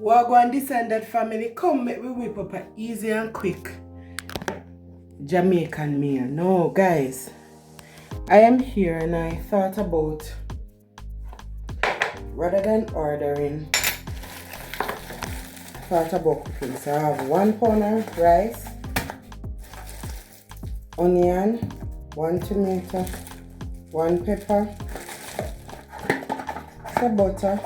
Wagwan this and that family, come make we whip up a easy and quick Jamaican meal. No guys, I am here and I thought about, rather than ordering, thought about cooking. So I have 1 pound of rice, onion, 1 tomato, 1 pepper, some butter,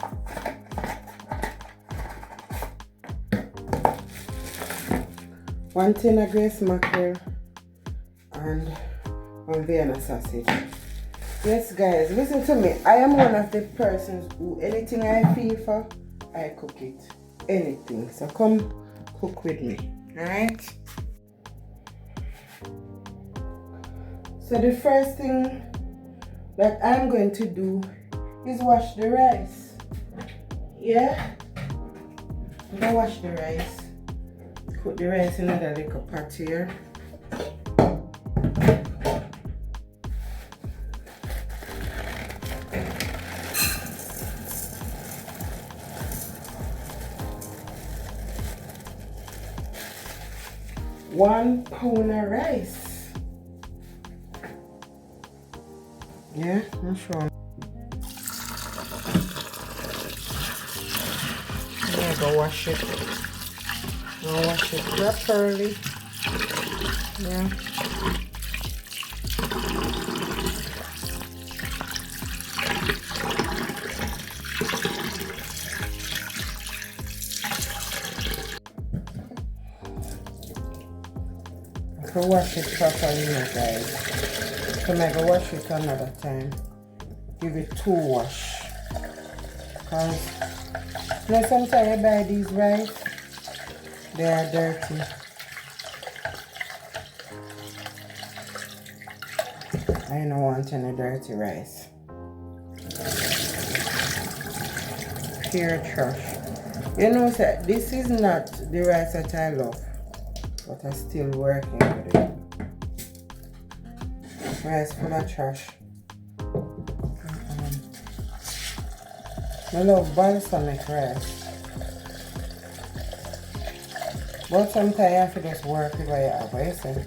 one tin of greased mackerel, and 1 Vienna sausage. Yes guys, listen to me. I am one of the persons who anything I feel for, I cook it. Anything. So come cook with me. Alright? So the first thing that I'm going to do is wash the rice. Yeah? I'm gonna wash the rice. Put the rice in another little pot here. One pound of rice. Yeah, I'm sure. I'm gonna go wash it. I'll wash it properly. Yeah. I can wash it properly now guys. So I'm gonna wash it another time. Give it 2 wash. Because you know sometimes I buy these rice, they are dirty. I don't want any dirty rice. Pure trash. You know, sir, this is not the rice that I love, but I'm still working with it. Rice full of trash. I love balsamic rice. But sometimes I have to just work with what you have, what you say?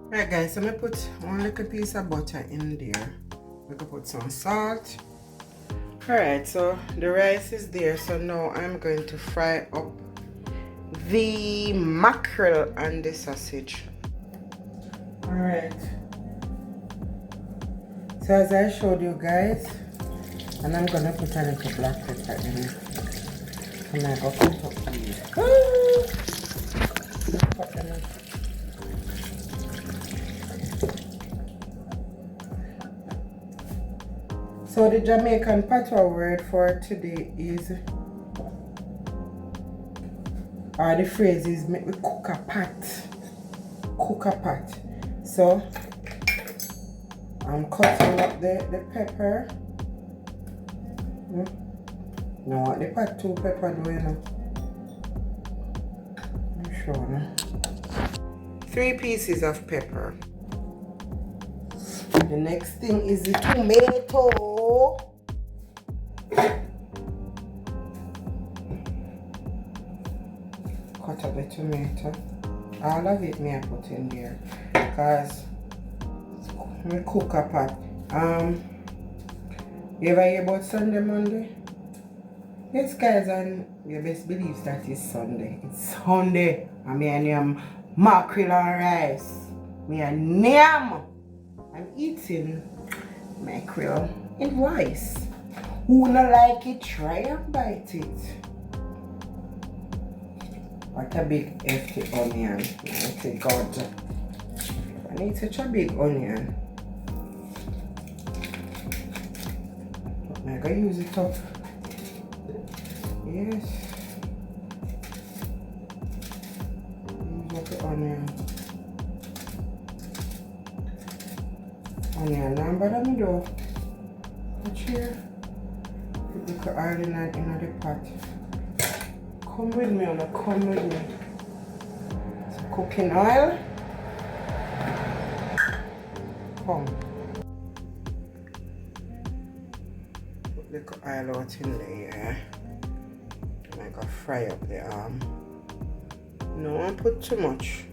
Alright guys, so I'm gonna put 1 little piece of butter in there. We can put some salt. Alright, so the rice is there, so now I'm going to fry up the mackerel and the sausage. Alright, so as I showed you guys, and I'm gonna put a little black pepper in it. And I go cut up these. So the Jamaican patois word for today is, or the phrase is, make me cook a pot. Cook a pot. So I'm cutting up the pepper. No, what the pot 2 pepper do you know? I'm sure no? 3 pieces of pepper. The next thing is the tomato. Cut up the tomato. All of it may I put in there because we cook a pot. You ever hear about Sunday, Monday? Yes guys, and you best believe that it's Sunday. It's Sunday. And me and name mackerel and rice. Me and name. I'm eating mackerel and rice. Who not like it, try and bite it. What a big hefty onion. Oh God. I need such a big onion. I'm gonna use it up. Yes. Use up the onion. Onion, now but me do. Watch here. Put the oil in the pot. Come with me, Anna, come with me. So cooking oil. Come. Put the oil out in there. And I gotta fry up the arm. No one put too much.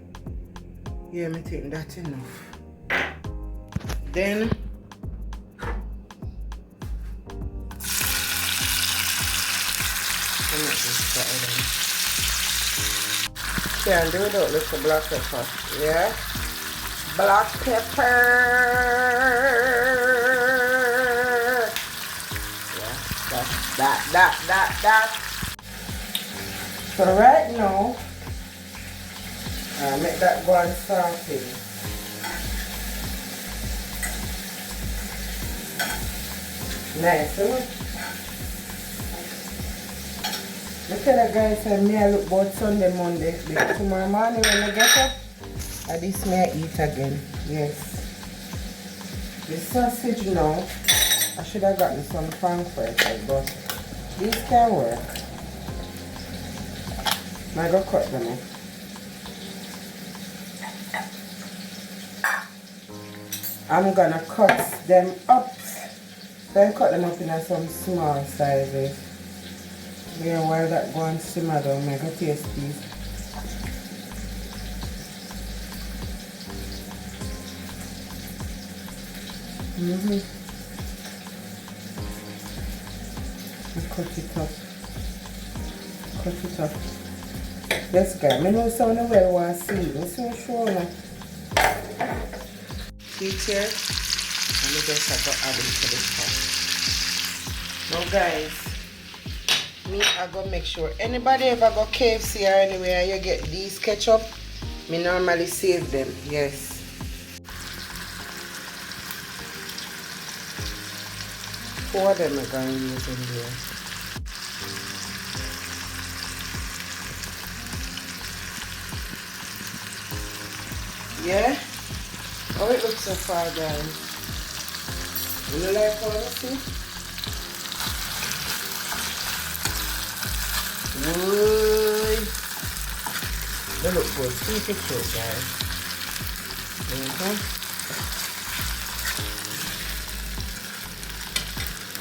Yeah, I think that's enough. Then can't do without little black pepper. Yeah? Black pepper. Yeah, that. So right now, I make that go on sauteing. Nice, isn't it? I tell you guys, me I look about Sunday, Monday. But tomorrow morning when I get up, I this may I eat again. Yes. The sausage now, I should have gotten some frankfurters, but these can work. I go cut them up. I'm gonna cut them up. Then cut them up in some small sizes. Yeah, while that go and simmer down, I'm gonna taste these. Cut it up. Cut it up. Yes, guys, I know someone well want to see it. I'm so sure now. See here? And I just have to add it to this pot. Now, guys, me I go make sure anybody ever go KFC or anywhere you get these ketchup, me normally save them. Yes. Four of them I'm going to use in there. Yeah? How it looks so far, guys? You know like how it see? Woy! They look good. See pictures, guys.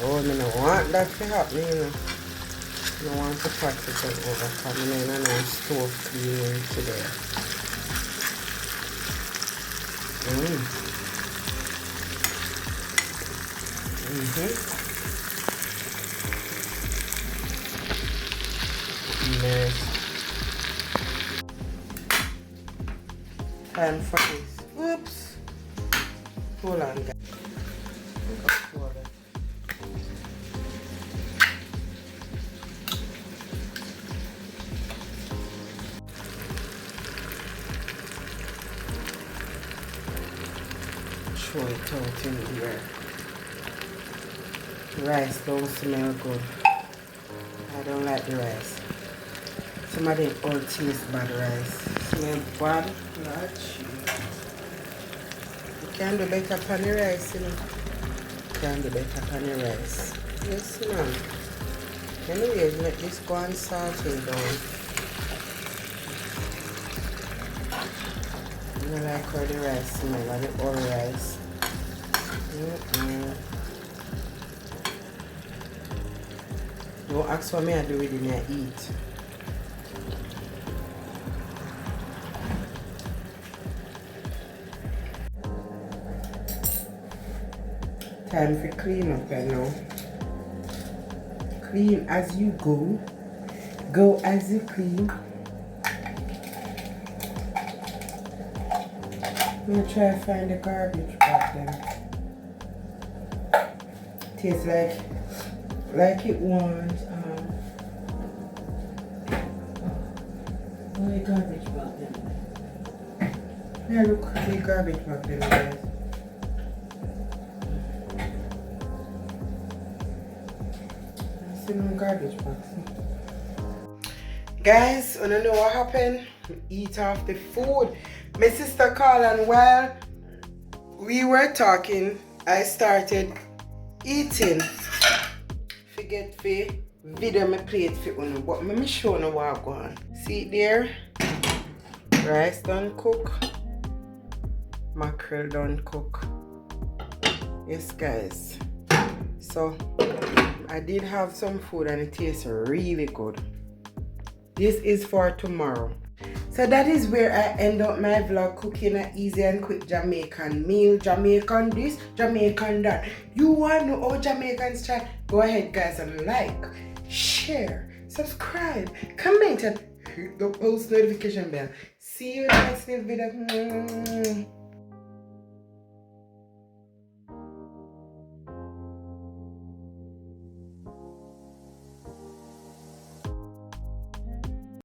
Oh, I don't want that to happen, you know. I don't want to practice and overcome and then I know stove cleaning today. Nice. Time for this. Oops. Hold on, guys. Throw it out in here. Rice don't smell good. I don't like the rice. Some of them all taste bad rice. Smell bad. Not cheap. You can do better on the rice, you know. You can do better on the rice. Yes, man. Anyways, let this go and saute down. I don't like how the rice smell, or the old rice. Don't ask what me I do with it, I eat. Time for clean up right now. Clean as you go. Go as you clean. I'm gonna try to find the garbage back then. Tastes like it wants the garbage back then. Yeah, look, the garbage back then, guys. I see no garbage bags. Guys, I don't know what happened. Eat off the food. My sister called and while we were talking, I started eating. Forget for video my plate for you, but let me show you what I'm going. See it there? Rice done cook. Mackerel done cook. Yes guys. So I did have some food and it tastes really good. This is for tomorrow. So that is where I end up my vlog, cooking an easy and quick Jamaican meal. Jamaican this, Jamaican that. You want to know how Jamaicans try? Go ahead guys and like, share, subscribe, comment and hit the post notification bell. See you next video.